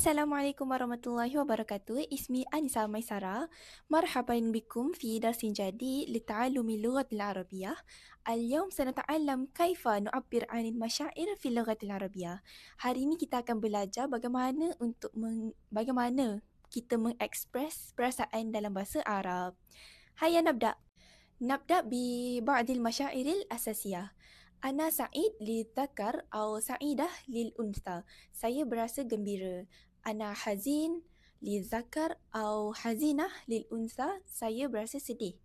Assalamualaikum warahmatullahi wabarakatuh. اسمي أنسة ميسرة. مرحبا بكم في درس جديد لتعلم اللغة العربية. اليوم سنتعلم كيف نعبر عن المشاعر في اللغة العربية. Hari ini kita akan belajar bagaimana kita mengekspres perasaan dalam bahasa Arab. Hayya nabda. نبدأ ببعض المشاعر الأساسية. أنا سعيد للذكر أو سعيدة للأنثى. Saya berasa gembira. أنا حزين للذكر أو حزينة للأنثى. Saya berasa sedih.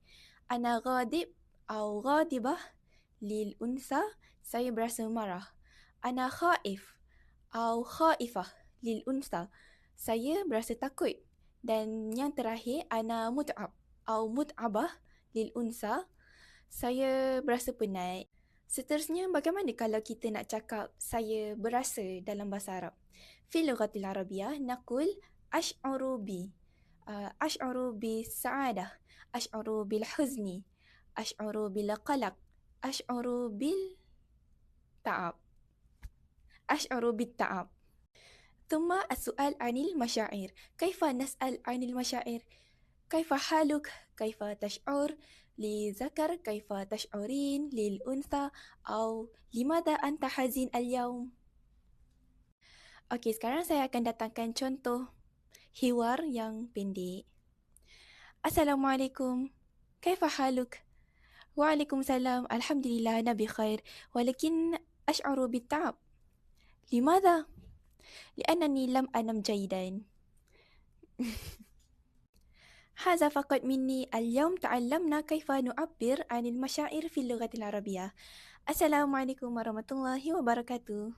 أنا غاضب أو غاضبة للأنثى. Saya berasa marah. أنا خائف أو خائفة للأنثى. Saya berasa takut. Dan yang terakhir, أنا متعب أو متعبة للأنثى. Saya berasa penat. Seterusnya, bagaimana kalau kita nak cakap saya berasa dalam bahasa Arab? في اللغة العربية نقول أشعر أشعر بالسعادة، أشعر بالحزن، أشعر بالقلق، أشعر بالتعب، أشعر بالتعب. ثم السؤال عن المشاعر. كيف نسأل عن المشاعر؟ كيف حالك؟ كيف تشعر؟ للذكر كيف تشعرين؟ للأنثى أو لماذا أنت حزين اليوم؟ Okey, sekarang saya akan datangkan contoh hiwar yang pendek. Assalamualaikum. كيف حالك؟ وعليكم السلام. الحمد لله أنا بخير ولكن أشعر بالتعب. لماذا؟ لأنني لم أنم جيدا. هذا فقط مني. اليوم تعلمنا كيف نعبر عن المشاعر في اللغة العربية. السلام عليكم ورحمة الله وبركاته.